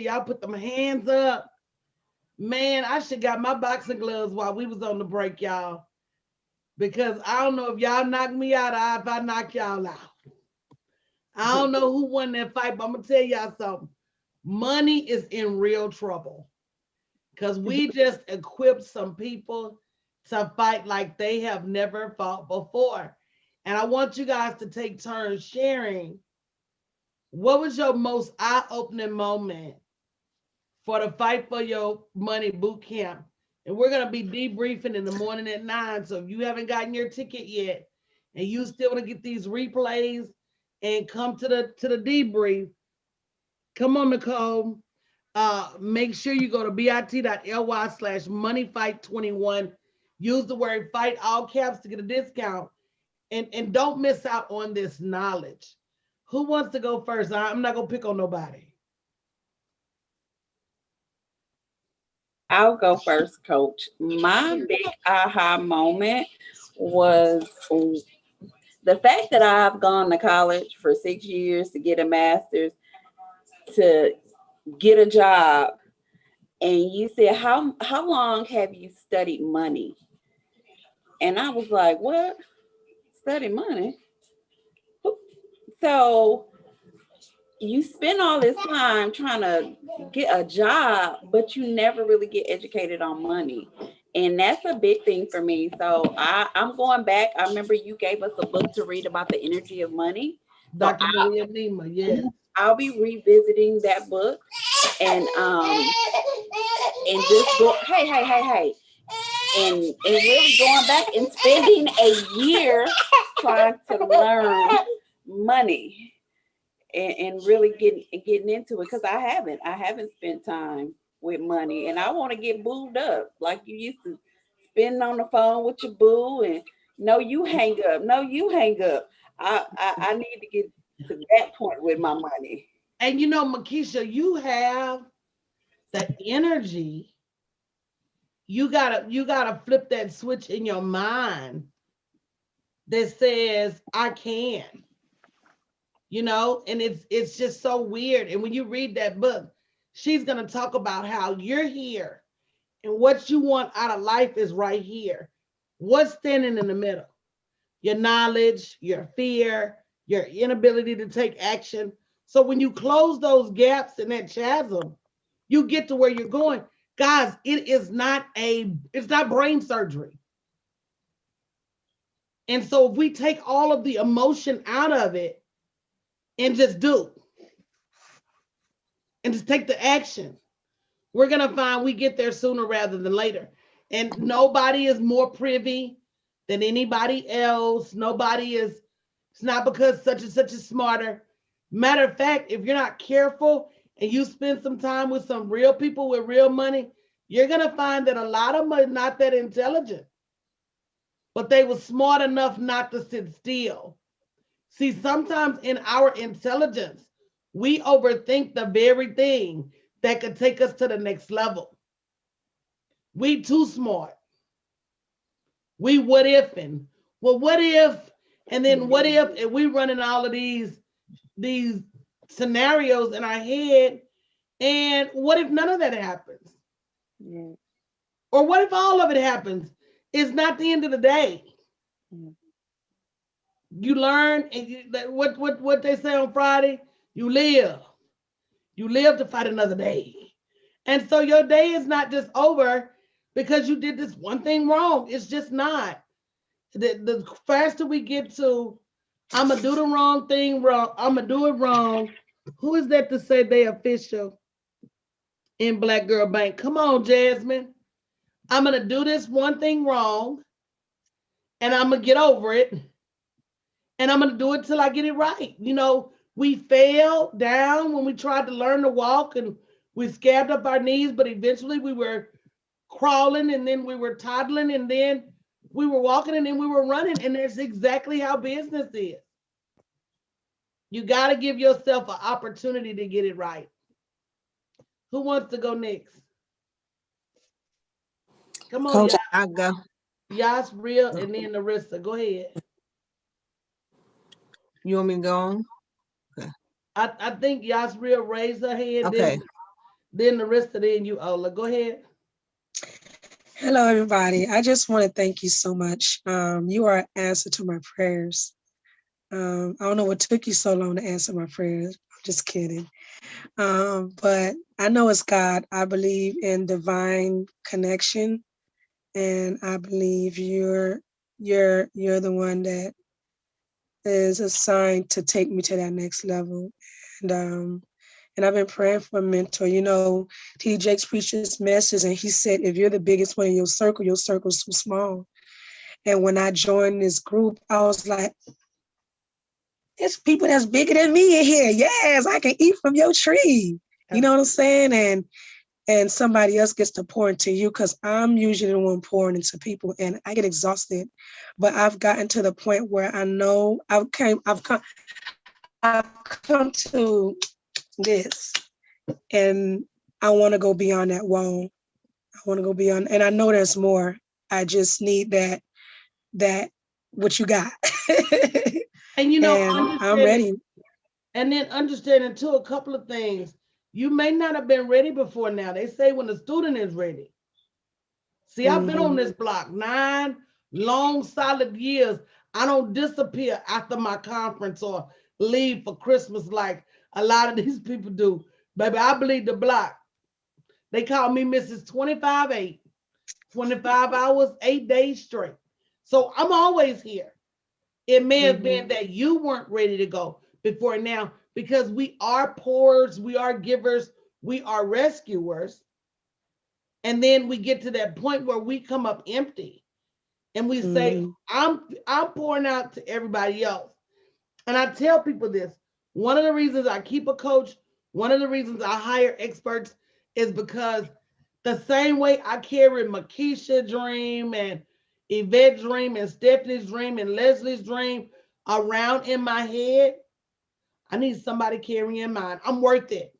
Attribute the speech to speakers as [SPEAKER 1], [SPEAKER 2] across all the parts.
[SPEAKER 1] Y'all put them hands up. Man, I should got my boxing gloves while we was on the break, y'all. Because I don't know if y'all knocked me out or if I knock y'all out. I don't know who won that fight, but I'm gonna tell y'all something. Money is in real trouble. Because we just equipped some people to fight like they have never fought before. And I want you guys to take turns sharing what was your most eye-opening moment for the Fight for Your Money boot camp. And we're gonna be debriefing in the morning at 9. So if you haven't gotten your ticket yet and you still want to get these replays and come to the debrief, come on, Nicole. Make sure you go to bit.ly/moneyfight21. Use the word fight, all caps, to get a discount. And don't miss out on this knowledge. Who wants to go first? I'm not gonna pick on nobody.
[SPEAKER 2] I'll go first, Coach. My big aha moment was the fact that I've gone to college for 6 years to get a master's, to get a job, and you said, how long have you studied money? And I was like, what? Study money? So you spend all this time trying to get a job, but you never really get educated on money. And that's a big thing for me. So I'm going back. I remember you gave us a book to read about the energy of money. So
[SPEAKER 1] Dr. Maria Nima, yes.
[SPEAKER 2] I'll be revisiting that book and just go, hey, and really going back and spending a year trying to learn money and really getting into it, because I haven't spent time with money, and I want to get booed up like you used to, spending on the phone with your boo, and no you hang up, no you hang up. I need to get to that point with my money.
[SPEAKER 1] And you know, Makisha, you have the energy. You gotta flip that switch in your mind that says I can. And it's just so weird. And when you read that book, she's gonna talk about how you're here and what you want out of life is right here. What's standing in the middle? Your knowledge, your fear, your inability to take action. So when you close those gaps in that chasm, you get to where you're going. Guys, it's not brain surgery. And so if we take all of the emotion out of it and just do and just take the action, we're going to find we get there sooner rather than later. And nobody is more privy than anybody else. It's not because such and such is smarter. Matter of fact, if you're not careful and you spend some time with some real people with real money, you're going to find that a lot of them are not that intelligent, but they were smart enough not to sit still. See, sometimes in our intelligence, we overthink the very thing that could take us to the next level. We too smart. We what if and well, what if, and then what if, and we running all of these scenarios in our head, and what if none of that happens?
[SPEAKER 2] Yeah.
[SPEAKER 1] Or what if all of it happens? It's not the end of the day. You learn, and what they say on Friday, you live. You live to fight another day. And so your day is not just over because you did this one thing wrong. It's just not. The faster we get to, I'm going to do the wrong thing wrong, I'm going to do it wrong. Who is that to say they official in Black Girl Bank? Come on, Jasmine. I'm going to do this one thing wrong and I'm going to get over it. And I'm going to do it till I get it right. We fell down when we tried to learn to walk and we scabbed up our knees, but eventually we were crawling and then we were toddling and then we were walking and then we were running. And that's exactly how business is. You got to give yourself an opportunity to get it right. Who wants to go next? Come on,
[SPEAKER 3] Coach, I'll go.
[SPEAKER 1] Yas, Real, and then Narissa. Go ahead.
[SPEAKER 3] You want me to go on?
[SPEAKER 1] I think Yas Real raised her hand.
[SPEAKER 3] Okay.
[SPEAKER 1] Then the rest of it in you, Ola. Go ahead.
[SPEAKER 3] Hello, everybody. I just want to thank you so much. You are an answer to my prayers. I don't know what took you so long to answer my prayers. I'm just kidding. But I know it's God. I believe in divine connection, and I believe you're the one that is assigned to take me to that next level. And and I've been praying for a mentor. You know, T. Jakes preached this message, and he said, if you're the biggest one in your circle's too small. And when I joined this group, I was like, it's people that's bigger than me in here. Yes, I can eat from your tree. You know what I'm saying? And somebody else gets to pour into you, because I'm usually the one pouring into people and I get exhausted. But I've gotten to the point where I know I've come to this, and I want to go beyond that wall. I want to go beyond, and I know there's more. I just need that what you got.
[SPEAKER 1] And
[SPEAKER 3] And I'm
[SPEAKER 1] understanding,
[SPEAKER 3] ready.
[SPEAKER 1] and then understanding too a couple of things. You may not have been ready before now. They say when the student is ready. See, I've been on
[SPEAKER 3] Mm-hmm.
[SPEAKER 1] this block 9 long solid years. I don't disappear after my conference or leave for Christmas like a lot of these people do. Baby, I believe the block. They call me Mrs. 25/8, 25 hours, 8 days straight. So I'm always here. It may have
[SPEAKER 3] Mm-hmm.
[SPEAKER 1] been that you weren't ready to go before now because we are pourers, we are givers, we are rescuers. And then we get to that point where we come up empty and we say,
[SPEAKER 3] Mm-hmm.
[SPEAKER 1] I'm pouring out to everybody else. And I tell people this. One of the reasons I keep a coach, one of the reasons I hire experts is because the same way I carry Makisha dream and Yvette's dream and Stephanie's dream and Leslie's dream around in my head, I need somebody carrying mine. I'm worth it.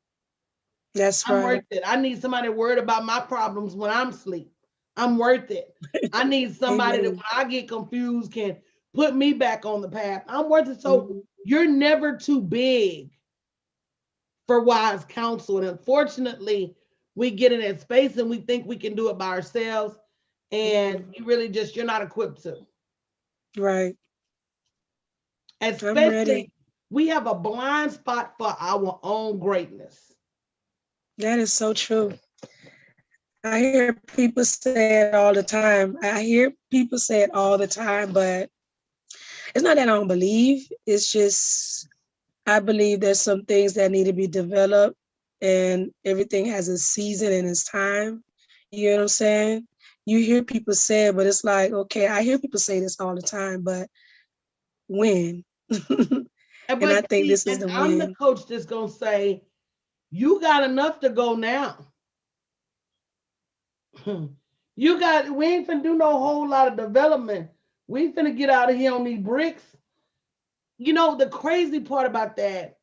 [SPEAKER 3] That's
[SPEAKER 1] I'm worth
[SPEAKER 3] right.
[SPEAKER 1] it. I need somebody worried about my problems when I'm asleep. I'm worth it. I need somebody that when
[SPEAKER 3] Amen.
[SPEAKER 1] I get confused can put me back on the path. I'm worth it. So
[SPEAKER 3] Mm-hmm.
[SPEAKER 1] you're never too big for wise counsel. And unfortunately, we get in that space and we think we can do it by ourselves. And
[SPEAKER 3] Mm-hmm.
[SPEAKER 1] you really just, you're not equipped to.
[SPEAKER 3] Right. I'm ready.
[SPEAKER 1] Especially, we have a blind spot for our own greatness.
[SPEAKER 3] That is so true. I hear people say it all the time. I hear people say it all the time, but it's not that I don't believe. It's just I believe there's some things that need to be developed, and everything has a season and its time. You know what I'm saying? You hear people say it, but it's like, okay, I hear people say this all the time, but when? And I
[SPEAKER 1] But
[SPEAKER 3] think
[SPEAKER 1] see,
[SPEAKER 3] this is
[SPEAKER 1] and
[SPEAKER 3] the
[SPEAKER 1] I'm the
[SPEAKER 3] when.
[SPEAKER 1] coach that's going to say, you got enough to go now. You got, we ain't finna do no whole lot of development. We ain't finna get out of here on these bricks. You know, the crazy part about that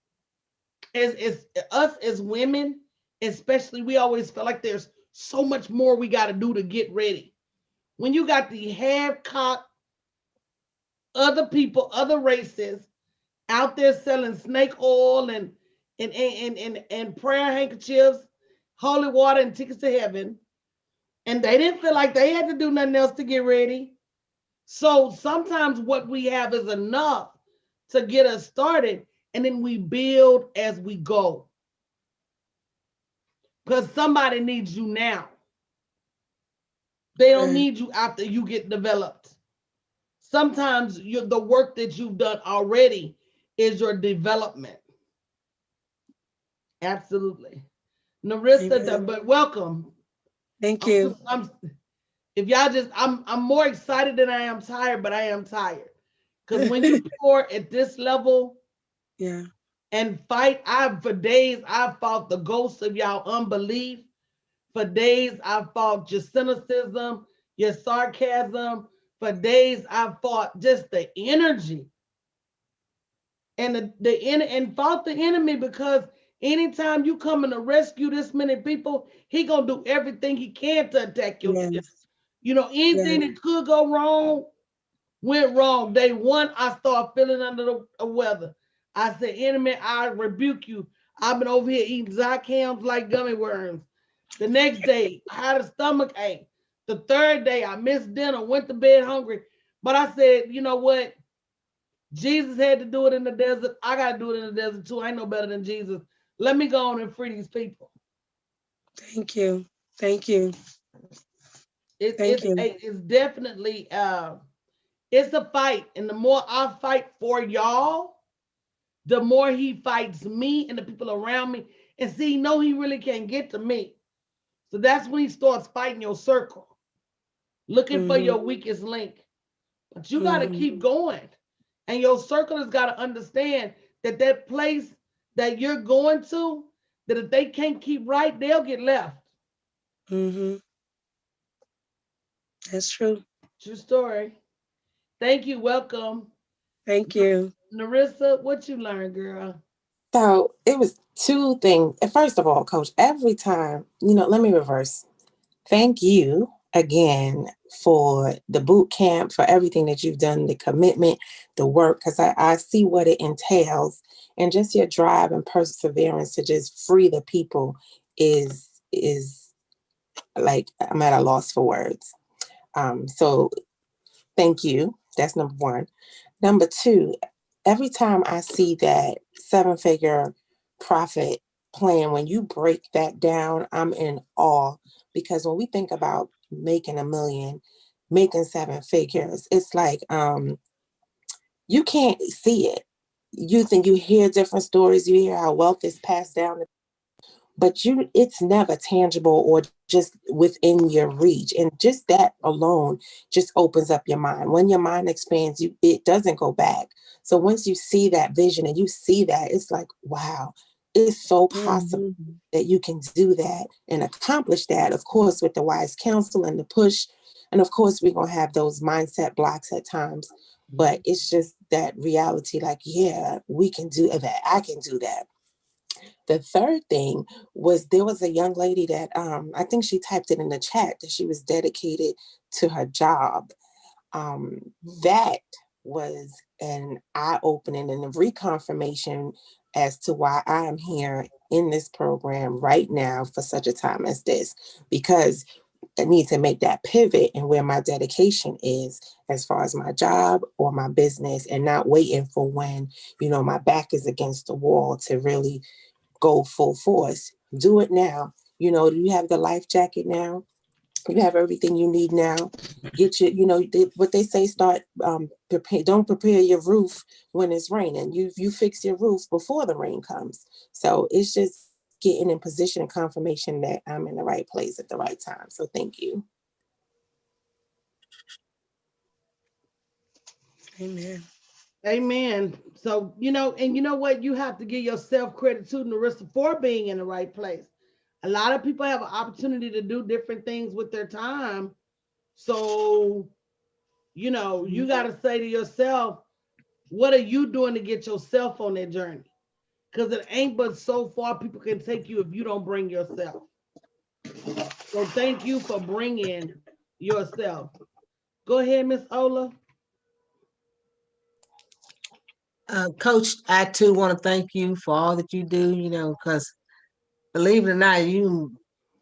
[SPEAKER 1] is us as women, especially, we always feel like there's so much more we got to do to get ready. When you got the half cocked other people, other races out there selling snake oil and prayer handkerchiefs, holy water, and tickets to heaven, and they didn't feel like they had to do nothing else to get ready. So sometimes what we have is enough to get us started, and then we build as we go because somebody needs you now. They don't
[SPEAKER 3] Right.
[SPEAKER 1] need you after you get developed. Sometimes the work that you've done already is your development. Absolutely. Narissa,
[SPEAKER 3] Amen.
[SPEAKER 1] but welcome.
[SPEAKER 3] Thank
[SPEAKER 1] I'm,
[SPEAKER 3] you.
[SPEAKER 1] I'm, if y'all just, I'm more excited than I am tired, but I am tired. Because when you pour at this level
[SPEAKER 3] Yeah.
[SPEAKER 1] and fight, for days, I've fought the ghosts of y'all unbelief. For days, I've fought your cynicism, your sarcasm. For days, I've fought just the energy and and fought the enemy because anytime you come in to rescue this many people, he gonna do everything he can to attack your gift.
[SPEAKER 3] Yes.
[SPEAKER 1] You know, anything
[SPEAKER 3] Yes.
[SPEAKER 1] that could go wrong went wrong. Day one, I started feeling under the weather. I said, enemy, I rebuke you. I've been over here eating Zyrcams like gummy worms. The next day, I had a stomach ache. The third day, I missed dinner, went to bed hungry. But I said, you know what? Jesus had to do it in the desert. I got to do it in the desert too. I ain't no better than Jesus. Let me go on and free these people.
[SPEAKER 3] Thank you. Thank you. Thank you.
[SPEAKER 1] It's definitely it's a fight, and the more I fight for y'all, the more he fights me and the people around me. And see, no, he really can't get to me. So that's when he starts fighting your circle, looking for your weakest link. But you got to keep going. And your circle has got to understand that that place that you're going to, that if they can't keep right, they'll get left.
[SPEAKER 3] That's true.
[SPEAKER 1] True story. Thank you. Welcome.
[SPEAKER 3] Thank you.
[SPEAKER 1] Narissa, what you learned, girl?
[SPEAKER 4] So it was two things. First of all, Coach, every time, let me reverse. Thank you again for the boot camp, for everything that you've done, the commitment, the work, because I see what it entails, and just your drive and perseverance to just free the people is like, I'm at a loss for words. So thank you. That's number one. Number two, every time I see that 7-figure profit plan, when you break that down, I'm in awe, because when we think about making $1 million, making 7 figures, it's like you can't see it. You think you hear different stories, you hear how wealth is passed down, but it's never tangible or just within your reach. And just that alone just opens up your mind. When your mind expands, it doesn't go back. So once you see that vision and you see that, it's like, wow, it's so possible that you can do that and accomplish that, of course, with the wise counsel and the push. And of course, we're going to have those mindset blocks at times, but it's just that reality, like, yeah, we can do that. I can do that. The third thing was, there was a young lady that I think she typed it in the chat, that she was dedicated to her job. That was an eye-opening and a reconfirmation as to why I am here in this program right now for such a time as this, because I need to make that pivot and where my dedication is as far as my job or my business, and not waiting for when, my back is against the wall to really go full force. Do it now. Do you have the life jacket now? You have everything you need now. Get your, what they say, start, don't prepare your roof when it's raining. You fix your roof before the rain comes. So it's just getting in position and confirmation that I'm in the right place at the right time. So thank you.
[SPEAKER 3] Amen.
[SPEAKER 1] Amen. So, and you know what? You have to give yourself credit to Narissa for being in the right place. A lot of people have an opportunity to do different things with their time. So, you got to say to yourself, what are you doing to get yourself on that journey? Because it ain't but so far people can take you if you don't bring yourself. So thank you for bringing yourself. Go ahead, Miss Ola.
[SPEAKER 5] Coach, I too want to thank you for all that you do, because believe it or not, you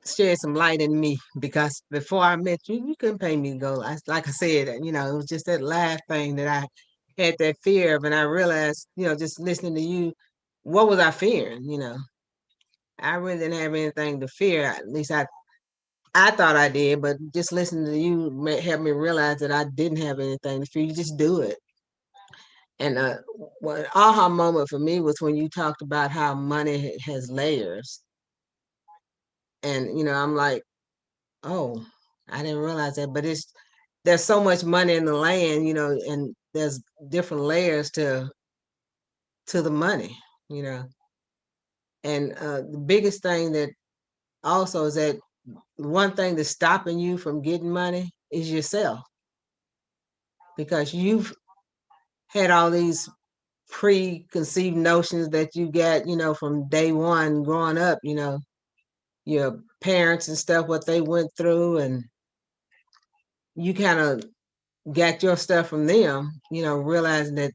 [SPEAKER 5] shed some light in me, because before I met you, you couldn't pay me to go. Like I said, it was just that last thing that I had that fear of, and I realized, just listening to you, what was I fearing? I really didn't have anything to fear. At least I thought I did, but just listening to you helped me realize that I didn't have anything to fear. You just do it. And one aha moment for me was when you talked about how money has layers. And, I'm like, oh, I didn't realize that. But there's so much money in the land, and there's different layers to the money, And the biggest thing that also is that one thing that's stopping you from getting money is yourself. Because you've had all these preconceived notions that you got, from day one growing up, your parents and stuff, what they went through, and you kind of got your stuff from them, realizing that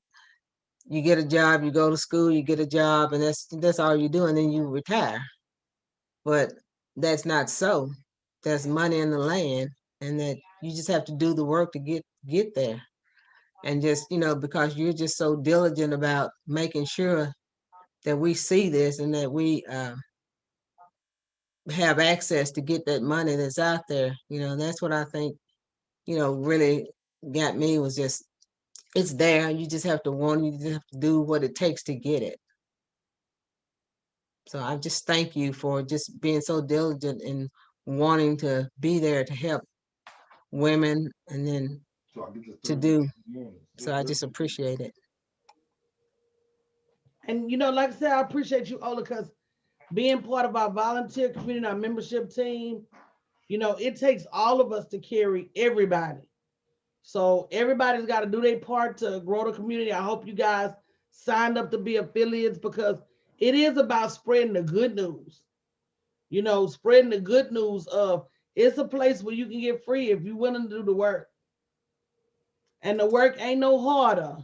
[SPEAKER 5] you get a job, you go to school, you get a job, and that's all you do, and then you retire. But that's not so. There's money in the land, and that you just have to do the work to get there. And just, because you're just so diligent about making sure that we see this and that we have access to get that money that's out there. That's what I think, really got me, was just, it's there. You just have to want, you just have to do what it takes to get it. So I just thank you for just being so diligent and wanting to be there to help women, and then to do. So I just appreciate it.
[SPEAKER 1] And like I said, I appreciate you, Ola, because being part of our volunteer community, our membership team, it takes all of us to carry everybody. So everybody's got to do their part to grow the community. I hope you guys signed up to be affiliates, because it is about spreading the good news. Spreading the good news of, it's a place where you can get free if you're willing to do the work. And the work ain't no harder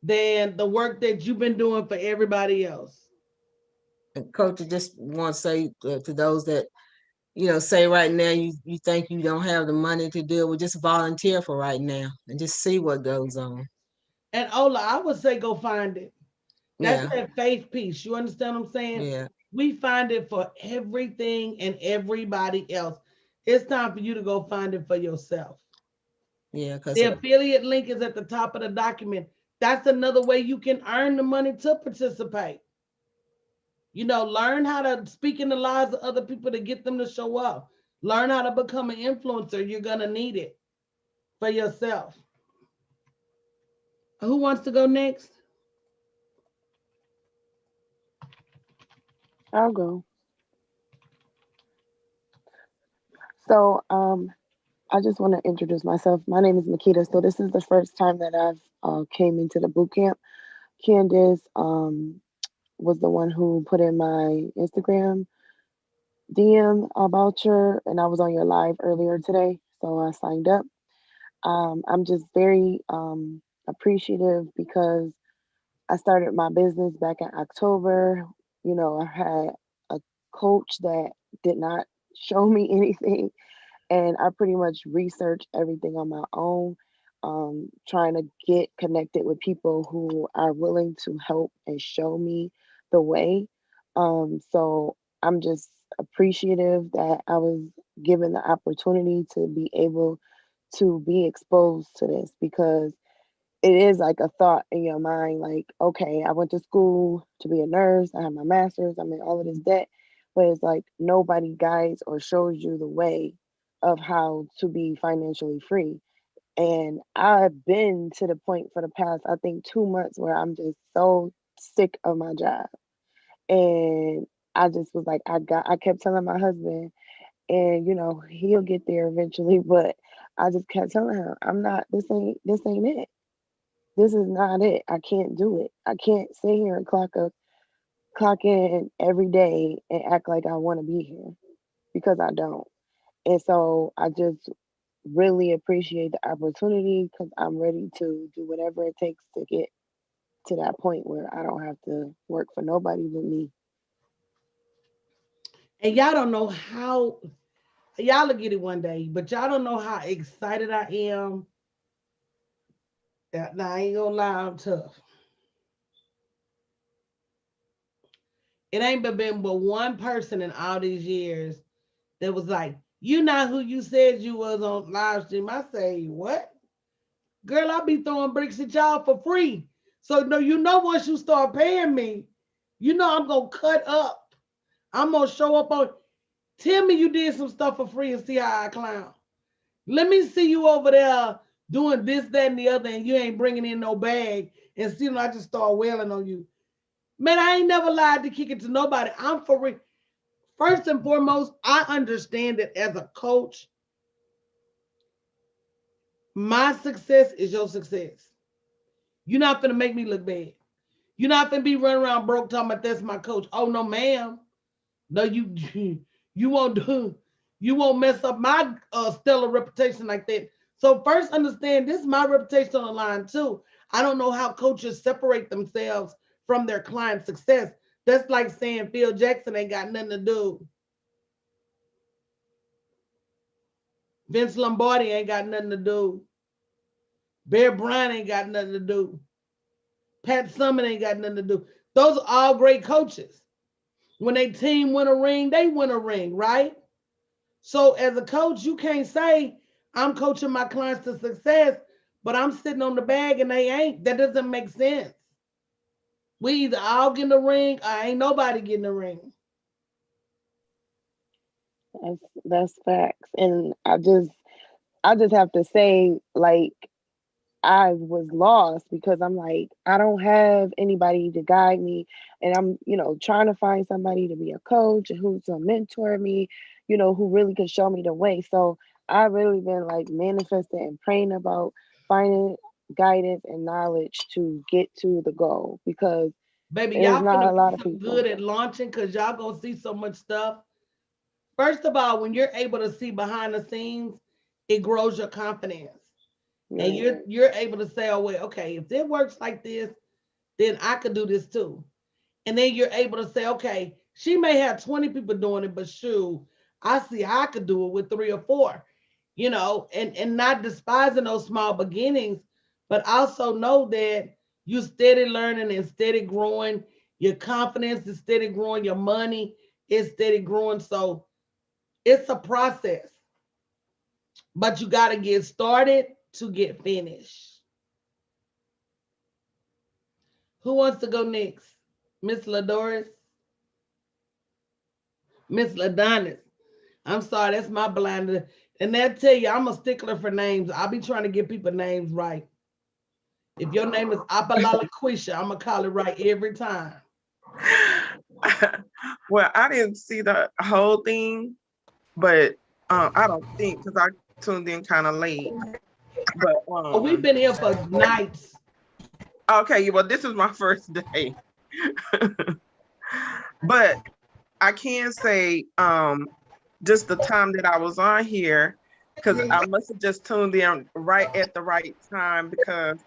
[SPEAKER 1] than the work that you've been doing for everybody else.
[SPEAKER 5] And Coach, I just want to say to those that, say right now you think you don't have the money to do it, well, just volunteer for right now and just see what goes on.
[SPEAKER 1] And Ola, I would say go find it. That's
[SPEAKER 5] Yeah,
[SPEAKER 1] that faith piece. You understand what I'm saying?
[SPEAKER 5] yeah,
[SPEAKER 1] We find it for everything and everybody else. It's time for you to go find it for yourself.
[SPEAKER 5] yeah, because
[SPEAKER 1] The affiliate link is at the top of the document. That's another way you can earn the money to participate. Learn how to speak in the lives of other people to get them to show up. Learn how to become an influencer. You're going to need it for yourself. Who wants to go next?
[SPEAKER 6] I'll go. So, I just want to introduce myself. My name is Makita. So this is the first time that I've came into the boot camp. Candace was the one who put in my Instagram DM about and I was on your live earlier today, so I signed up. I'm just very appreciative because I started my business back in October. I had a coach that did not show me anything, and I pretty much researched everything on my own, trying to get connected with people who are willing to help and show me the way. So I'm just appreciative that I was given the opportunity to be able to be exposed to this, because it is like a thought in your mind, like, okay, I went to school to be a nurse, I have my master's, I'm in all of this debt, but it's like nobody guides or shows you the way of how to be financially free. And I've been to the point for the past, I think, 2 months where I'm just so sick of my job. And I just was like, I kept telling my husband, and he'll get there eventually, but I just kept telling him, I'm not, this ain't it. This is not it. I can't do it. I can't sit here and clock in every day and act like I want to be here, because I don't. And so I just really appreciate the opportunity, because I'm ready to do whatever it takes to get to that point where I don't have to work for nobody but me.
[SPEAKER 1] And y'all don't know how, y'all will get it one day, but y'all don't know how excited I am. Now, I ain't gonna lie, I'm tough. It ain't been but one person in all these years that was like, you not who you said you was on live stream. I say, what? Girl, I be throwing bricks at y'all for free. So no, once you start paying me, I'm gonna cut up. I'm gonna show up on. Tell me you did some stuff for free and see how I clown. Let me see you over there doing this, that, and the other, and you ain't bringing in no bag, and see, I just start wailing on you. Man, I ain't never lied to kick it to nobody. I'm for real. First and foremost, I understand that as a coach, my success is your success. You're not gonna make me look bad. You're not gonna be running around broke talking about that's my coach. Oh no, ma'am. No, you you won't do. You won't mess up my stellar reputation like that. So first, understand this is my reputation on the line too. I don't know how coaches separate themselves from their client success. That's like saying Phil Jackson ain't got nothing to do. Vince Lombardi ain't got nothing to do. Bear Bryant ain't got nothing to do. Pat Summitt ain't got nothing to do. Those are all great coaches. When they team win a ring, they win a ring, right? So as a coach, you can't say I'm coaching my clients to success, but I'm sitting on the bag and they ain't. That doesn't make sense. We either all get in the ring or ain't nobody getting the ring.
[SPEAKER 6] That's facts. And I just have to say, like, I was lost because I'm like, I don't have anybody to guide me. And I'm, trying to find somebody to be a coach and who's to mentor me, who really can show me the way. So I really been like manifesting and praying about finding guidance and knowledge to get to the goal because
[SPEAKER 1] Baby,
[SPEAKER 6] there's
[SPEAKER 1] y'all
[SPEAKER 6] not
[SPEAKER 1] finna
[SPEAKER 6] a
[SPEAKER 1] be
[SPEAKER 6] lot of
[SPEAKER 1] so good
[SPEAKER 6] people.
[SPEAKER 1] at launching because y'all gonna see so much stuff. First of all, when you're able to see behind the scenes, it grows your confidence. And
[SPEAKER 6] Right.
[SPEAKER 1] you're able to say, oh wait, okay, if it works like this, then I could do this too. And then you're able to say, okay, she may have 20 people doing it, but shoot, I see how I could do it with 3 or 4, and not despising those small beginnings, but also know that you steady learning and steady growing. Your confidence is steady growing. Your money is steady growing. So it's a process, but you got to get started to get finished. Who wants to go next? Miss Ladoris? Miss Ladonis? I'm sorry, that's my blind. And they'll tell you, I'm a stickler for names. I'll be trying to get people names right. If your name is Apalala Quisha, I'm going to call it right every time.
[SPEAKER 7] Well, I didn't see the whole thing, but I don't think because I tuned in kind of late. But
[SPEAKER 1] Oh, we've been here for nights.
[SPEAKER 7] okay, well, this is my first day. But I can say just the time that I was on here, because I must have just tuned in right at the right time because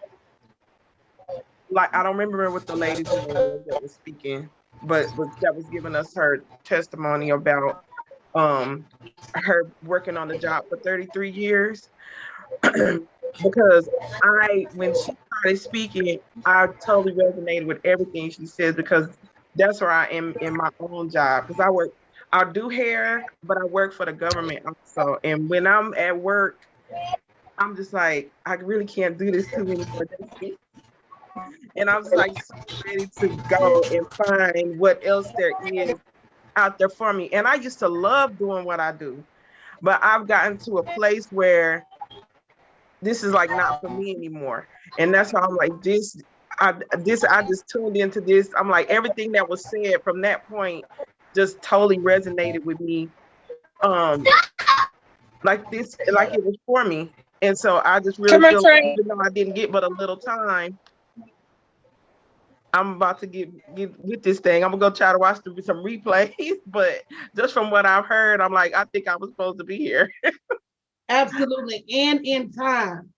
[SPEAKER 7] like I don't remember what the lady's name was that was speaking, but that was giving us her testimony about her working on the job for 33 years. Because when she started speaking, I totally resonated with everything she said because that's where I am in my own job. Because I do hair, but I work for the government also. And when I'm at work, I'm just like, I really can't do this too anymore. And I'm just like so ready to go and find what else there is out there for me. And I used to love doing what I do, but I've gotten to a place where this is like not for me anymore. And that's why I'm like, I just tuned into this. I'm like, everything that was said from that point just totally resonated with me. Like it was for me. And so I just really feel like, even though I didn't get but a little time, I'm about to get with this thing. I'm gonna go try to watch some replays, but just from what I've heard, I'm like, I think I was supposed to be here.
[SPEAKER 1] Absolutely. And in time.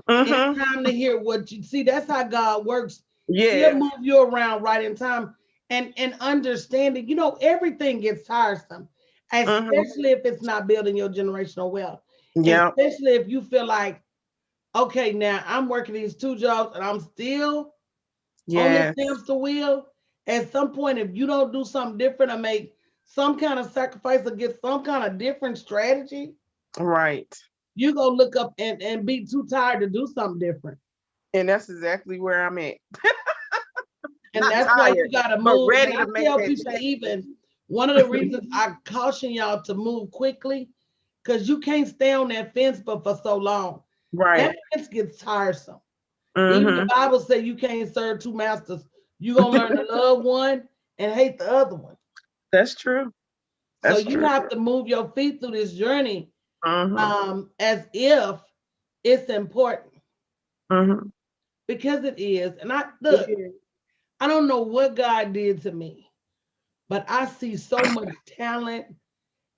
[SPEAKER 1] It's time to hear what you see. That's how God works. He'll
[SPEAKER 7] Yeah.
[SPEAKER 1] move you around right in time. And understanding, everything gets tiresome, especially if it's not building your generational wealth.
[SPEAKER 7] Yeah.
[SPEAKER 1] Especially if you feel like, okay, now I'm working these 2 jobs and I'm still on this hamster wheel. At some point, if you don't do something different or make some kind of sacrifice or get some kind of different strategy,
[SPEAKER 7] Right.
[SPEAKER 1] you go look up and be too tired to do something different.
[SPEAKER 7] And that's exactly where I'm at.
[SPEAKER 1] And
[SPEAKER 7] Not
[SPEAKER 1] that's
[SPEAKER 7] tired,
[SPEAKER 1] why you gotta
[SPEAKER 7] but
[SPEAKER 1] move.
[SPEAKER 7] ready
[SPEAKER 1] And I
[SPEAKER 7] to make
[SPEAKER 1] tell
[SPEAKER 7] that
[SPEAKER 1] people,
[SPEAKER 7] change.
[SPEAKER 1] even one of the reasons I caution y'all to move quickly, because you can't stay on that fence but for so long.
[SPEAKER 7] Right.
[SPEAKER 1] That fence gets tiresome. Even the Bible says you can't serve 2 masters. You're gonna learn to love one and hate the other one.
[SPEAKER 7] That's true.
[SPEAKER 1] So
[SPEAKER 7] That's
[SPEAKER 1] you
[SPEAKER 7] true.
[SPEAKER 1] have to move your feet through this journey as if it's important. Because it is. And I don't know what God did to me, but I see so much talent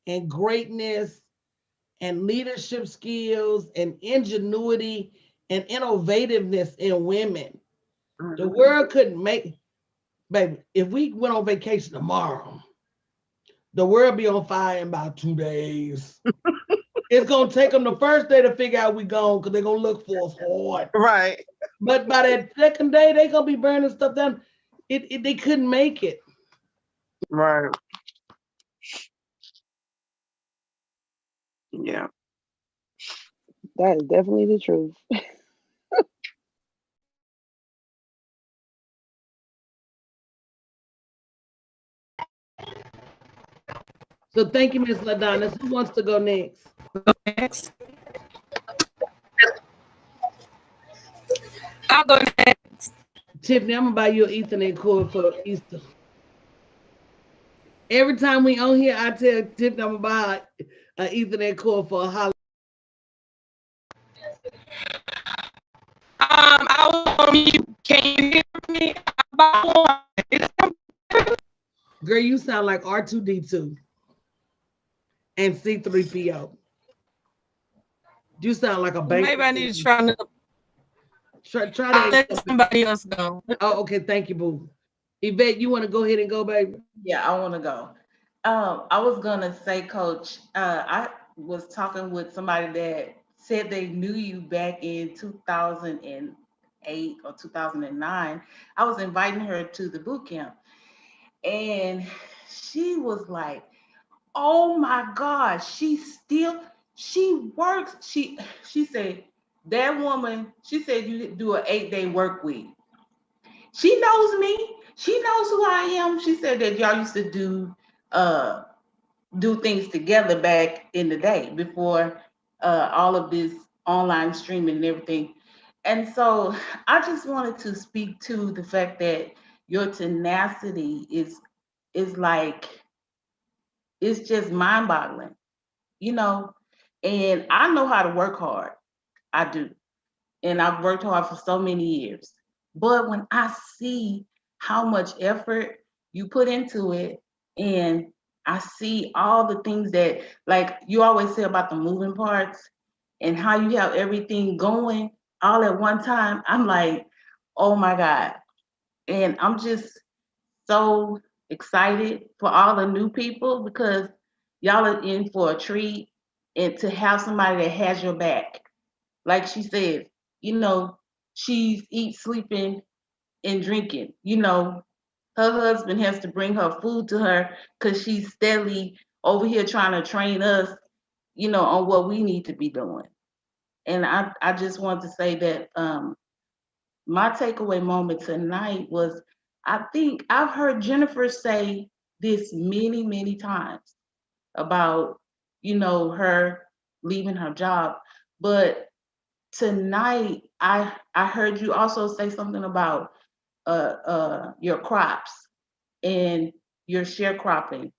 [SPEAKER 1] and greatness and leadership skills and ingenuity and innovativeness in women. The world couldn't make, baby, if we went on vacation tomorrow, the world be on fire in about 2 days. It's gonna take them the first day to figure out we gone because they're gonna look for us hard.
[SPEAKER 7] Right.
[SPEAKER 1] But by that second day, they gonna be burning stuff down. They couldn't make it.
[SPEAKER 7] Right. Yeah.
[SPEAKER 6] That is definitely the truth.
[SPEAKER 1] So thank you, Miss LaDonna. Who wants to go next?
[SPEAKER 3] Next. I'll go next.
[SPEAKER 1] Tiffany, I'm gonna buy you an Ethernet cord for Easter. Every time we on here, I tell Tiffany I'm gonna buy an Ethernet cord for a holiday.
[SPEAKER 3] I was on mute. Can you hear me?
[SPEAKER 1] Girl, you sound like R2D2 and C3PO. You sound like a baby.
[SPEAKER 3] Maybe I need to try to
[SPEAKER 1] try to
[SPEAKER 3] let somebody else go.
[SPEAKER 1] Oh, okay. Thank you, boo. Yvette, you want to go ahead and go, baby?
[SPEAKER 8] Yeah, I want to go. I was gonna say, Coach, I was talking with somebody that said they knew you back in 2008 or 2009. I was inviting her to the boot camp, and she was like, "Oh my God, she works." She said that woman. She said you do an 8-day work week. She knows me. She knows who I am. She said that y'all used to do things together back in the day before all of this online streaming and everything. And so I just wanted to speak to the fact that your tenacity is like, it's just mind-boggling, you know. And I know how to work hard. I do. And I've worked hard for so many years. But when I see how much effort you put into it, and I see all the things that, like you always say about the moving parts and how you have everything going all at one time, I'm like, oh my God. And I'm just so excited for all the new people because y'all are in for a treat, and to have somebody that has your back. Like she said, you know, she's eat, sleeping, and drinking. You know, her husband has to bring her food to her because she's steadily over here trying to train us, you know, on what we need to be doing. And I just want to say that my takeaway moment tonight was, I think I've heard Jennifer say this many, many times about, you know, her leaving her job. But tonight, I heard you also say something about your crops and your sharecropping.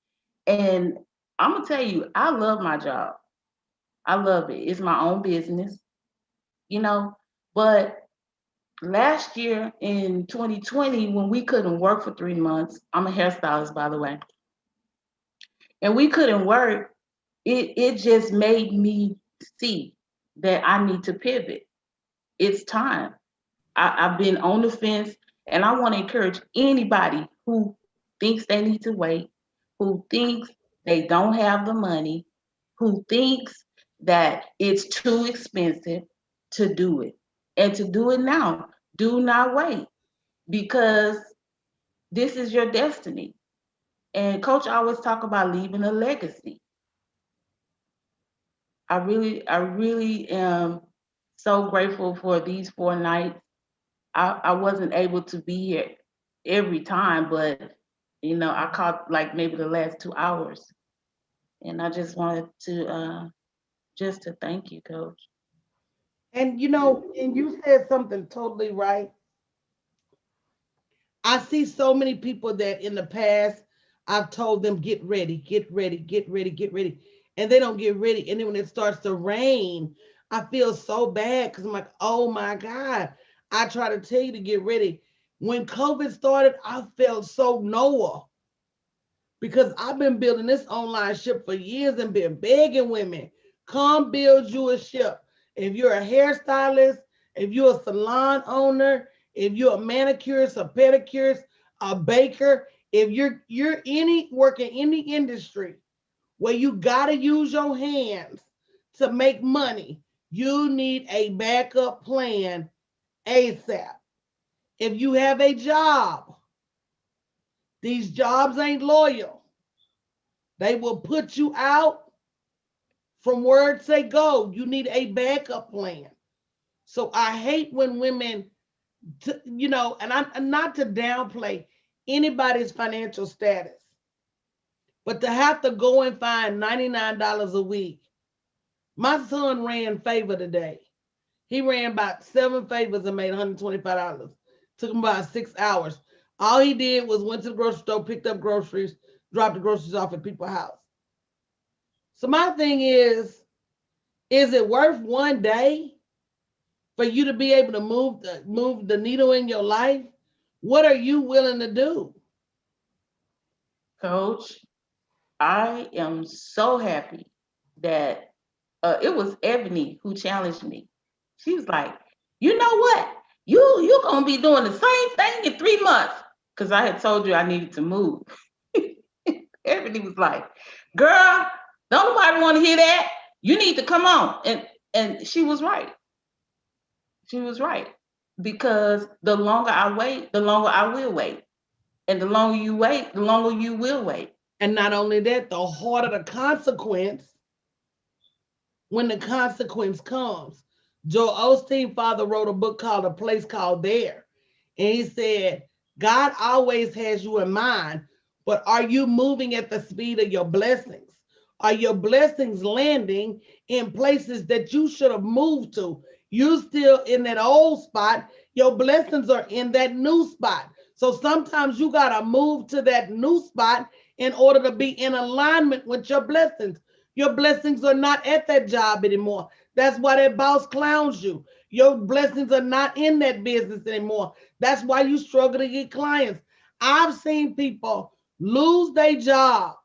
[SPEAKER 8] And I'm gonna tell you, I love my job. I love it. It's my own business, you know. But last year in 2020, when we couldn't work for 3 months, I'm a hairstylist, by the way, and we couldn't work, it just made me see that I need to pivot. It's time. I've been on the fence, and I want to encourage anybody who thinks they need to wait, who thinks they don't have the money, who thinks that it's too expensive, to do it, and to do it now. Do not wait, because this is your destiny. And Coach always talk about leaving a legacy. I really am so grateful for these 4 nights. I wasn't able to be here every time, but you know, I caught like maybe the last 2 hours. And I just wanted to just to thank you, Coach.
[SPEAKER 1] And you know, and you said something totally right. I see so many people that in the past I've told them get ready, get ready, get ready, get ready, and they don't get ready. And then when it starts to rain, I feel so bad because I'm like, oh my God, I try to tell you to get ready. When COVID started, I felt so Noah because I've been building this online ship for years and been begging women, come build you a ship. If you're a hairstylist, if you're a salon owner, if you're a manicurist, a pedicurist, a baker, if you're any working in the industry where you gotta use your hands to make money, you need a backup plan ASAP. If you have a job, these jobs ain't loyal. They will put you out from words they go. You need a backup plan. So I hate when women, and I'm not to downplay anybody's financial status, but to have to go and find $99 a week. My son ran favor today. He ran about 7 favors and made $125. Took him about 6 hours. All he did was went to the grocery store, picked up groceries, dropped the groceries off at people's house. So my thing is it worth one day for you to be able to move the needle in your life? What are you willing to do?
[SPEAKER 8] Coach, I am so happy that it was Ebony who challenged me. She was like, you know what? You're gonna be doing the same thing in 3 months. Because I had told you I needed to move. Ebony was like, girl, don't nobody want to hear that. You need to come on. And she was right. She was right. Because the longer I wait, the longer I will wait. And the longer you wait, the longer you will wait.
[SPEAKER 1] And not only that, the harder the consequence when the consequence comes. Joel Osteen's father wrote a book called A Place Called There. And he said, God always has you in mind, but are you moving at the speed of your blessings? Are your blessings landing in places that you should have moved to? You still in that old spot. Your blessings are in that new spot. So sometimes you got to move to that new spot in order to be in alignment with your blessings. Your blessings are not at that job anymore. That's why that boss clowns you. Your blessings are not in that business anymore. That's why you struggle to get clients. I've seen people lose their job,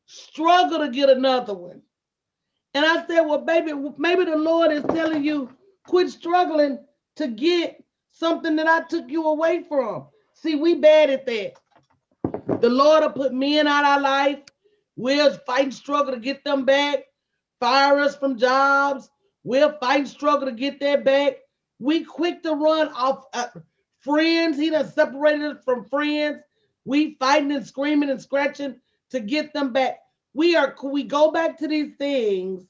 [SPEAKER 1] struggle to get another one. And I said, well, baby, maybe the Lord is telling you, quit struggling to get something that I took you away from. See, we bad at that. The Lord will put men out our life. We'll fight and struggle to get them back, fire us from jobs. We'll fight and struggle to get that back. We quick to run off friends. He done separated us from friends. We fighting and screaming and scratching to get them back. We go back to these things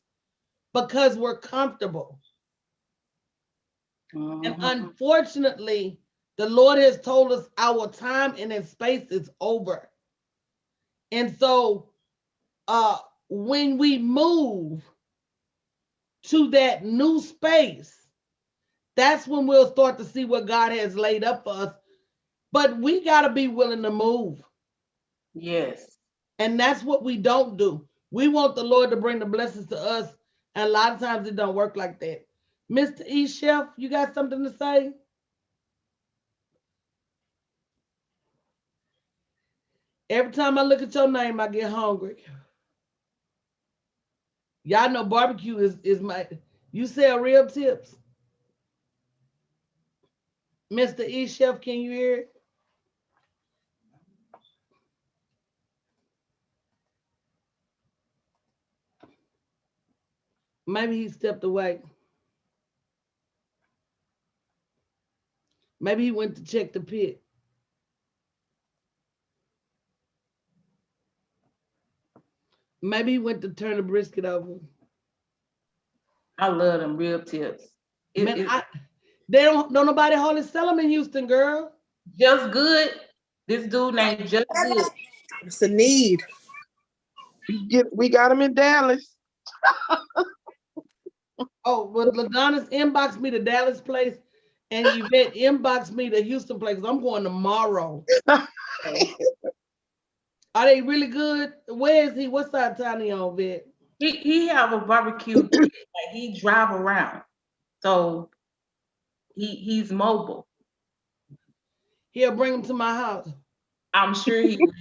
[SPEAKER 1] because we're comfortable. And unfortunately, the Lord has told us our time in that space is over. And so when we move to that new space, that's when we'll start to see what God has laid up for us. But we got to be willing to move.
[SPEAKER 8] Yes.
[SPEAKER 1] And that's what we don't do. We want the Lord to bring the blessings to us. And a lot of times it don't work like that. Mr. E. Chef, you got something to say? Every time I look at your name, I get hungry. Y'all know barbecue is my, you sell rib tips? Mr. E. Chef, can you hear it? Maybe he stepped away. Maybe he went to check the pit. Maybe he went to turn the brisket over.
[SPEAKER 8] I love them rib tips.
[SPEAKER 1] They don't nobody hardly sell them in Houston, girl.
[SPEAKER 8] Just Good. This dude named Just Good.
[SPEAKER 4] It's a need.
[SPEAKER 7] We got them in Dallas.
[SPEAKER 1] Oh, well, LaDonna's inboxed me the Dallas place, and Yvette inboxed me the Houston place. I'm going tomorrow. Are they really good? Where is he? What side of town he on, Yvette?
[SPEAKER 8] He have a barbecue pit, like he drive around. So he's mobile.
[SPEAKER 1] He'll bring them to my house.
[SPEAKER 8] I'm sure he will.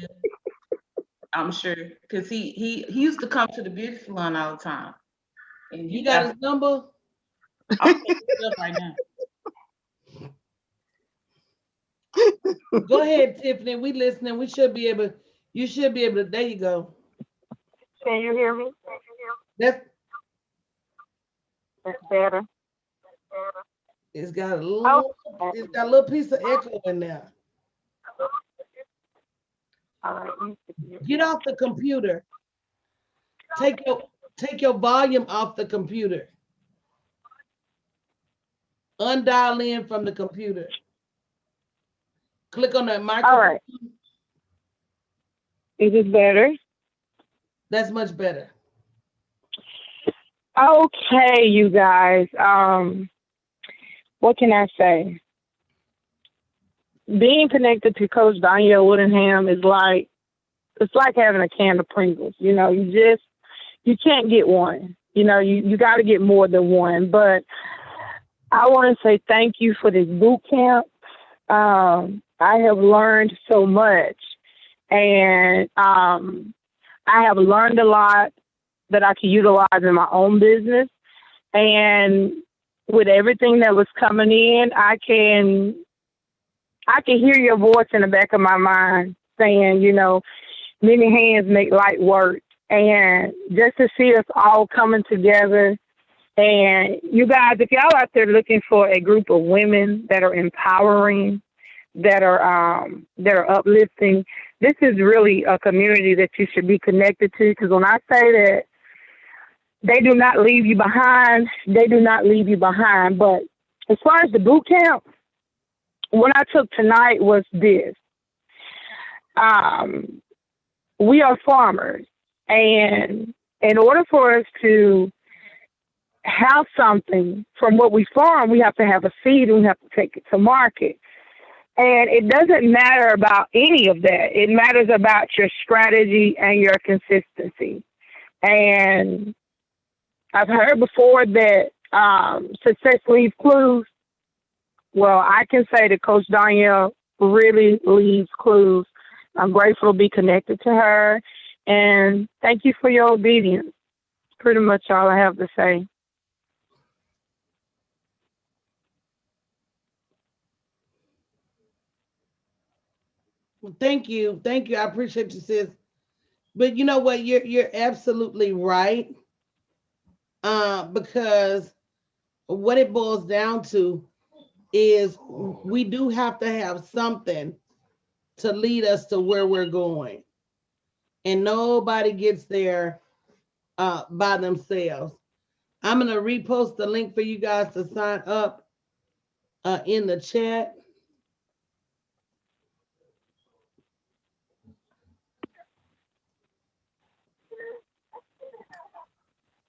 [SPEAKER 8] I'm sure. Because he used to come to the beauty salon all the time. And
[SPEAKER 1] You got his number?
[SPEAKER 8] I'll pick it up right now.
[SPEAKER 1] Go ahead, Tiffany. We listening. We should be able. You should be able to. There you go.
[SPEAKER 9] Can you hear me?
[SPEAKER 1] That's.
[SPEAKER 9] That's better.
[SPEAKER 1] It's got a
[SPEAKER 9] Oh,
[SPEAKER 1] little. It's got a little piece of echo in there.
[SPEAKER 9] all right. Let me see.
[SPEAKER 1] Get off the computer. Take your volume off the computer. Undial in from the computer. Click on that
[SPEAKER 9] All
[SPEAKER 1] microphone.
[SPEAKER 9] right. Is it better?
[SPEAKER 1] That's much better.
[SPEAKER 9] Okay, you guys. What can I say? Being connected to Coach Danielle Woodingham is like, it's like having a can of Pringles. You know, you can't get one. You know, you got to get more than one. But I want to say thank you for this boot camp. I have learned so much, and I have learned a lot that I can utilize in my own business. And with everything that was coming in, I can hear your voice in the back of my mind saying, you know, many hands make light work. And just to see us all coming together, and you guys, if y'all out there looking for a group of women that are empowering, that are uplifting, this is really a community that you should be connected to. Because when I say that they do not leave you behind, they do not leave you behind. But as far as the boot camp, what I took tonight was this. We are farmers, and in order for us to have something from what we farm, we have to have a seed and we have to take it to market. And it doesn't matter about any of that. It matters about your strategy and your consistency. And I've heard before that success leaves clues. Well, I can say that Coach Danielle really leaves clues. I'm grateful to be connected to her. And thank you for your obedience. Pretty much all I have to say.
[SPEAKER 1] Thank you. Thank you. I appreciate you, sis. But you know what? You're absolutely right. Because what it boils down to is we do have to have something to lead us to where we're going. And nobody gets there by themselves. I'm gonna repost the link for you guys to sign up in the chat.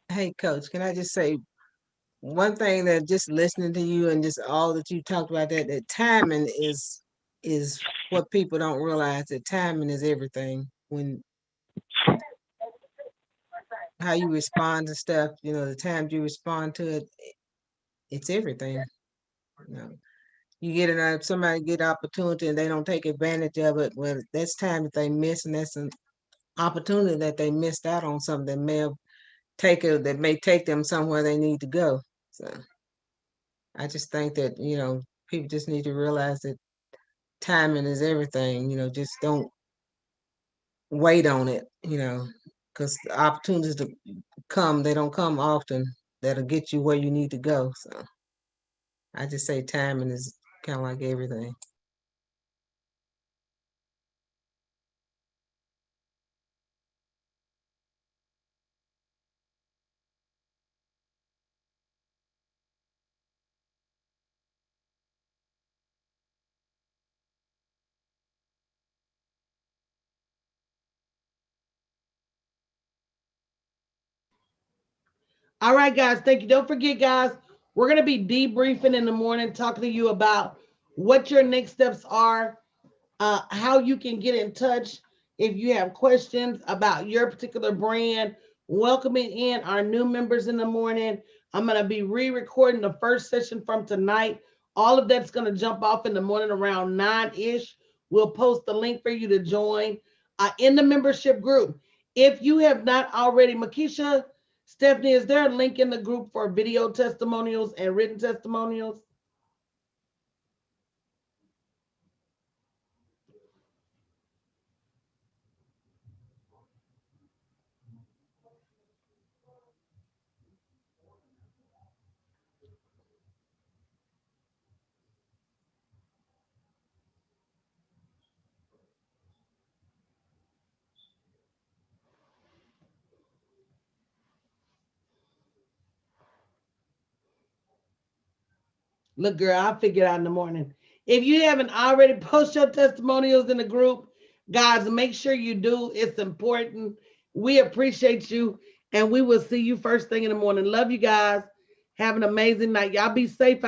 [SPEAKER 5] Hey, Coach, can I just say one thing that just listening to you and just all that you talked about, that timing is what people don't realize, that timing is everything. When how you respond to stuff, you know, the times you respond to it, it's everything. You know, you get somebody get opportunity and they don't take advantage of it. Well, that's time that they miss, and that's an opportunity that they missed out on, something that may take them somewhere they need to go. So I just think that, you know, people just need to realize that timing is everything. You know, just don't wait on it, you know, because the opportunities to come, they don't come often, that'll get you where you need to go. So I just say timing is kind of like everything.
[SPEAKER 1] All right, guys. Thank you. Don't forget, guys, we're going to be debriefing in the morning, talking to you about what your next steps are, how you can get in touch if you have questions about your particular brand, welcoming in our new members in the morning. I'm going to be re-recording the first session from tonight. All of that's going to jump off in the morning around 9-ish. We'll post the link for you to join in the membership group. If you have not already, Makisha, Stephanie, is there a link in the group for video testimonials and written testimonials? Look, girl, I'll figure it out in the morning. If you haven't already posted your testimonials in the group, guys, make sure you do. It's important. We appreciate you, and we will see you first thing in the morning. Love you guys. Have an amazing night. Y'all be safe.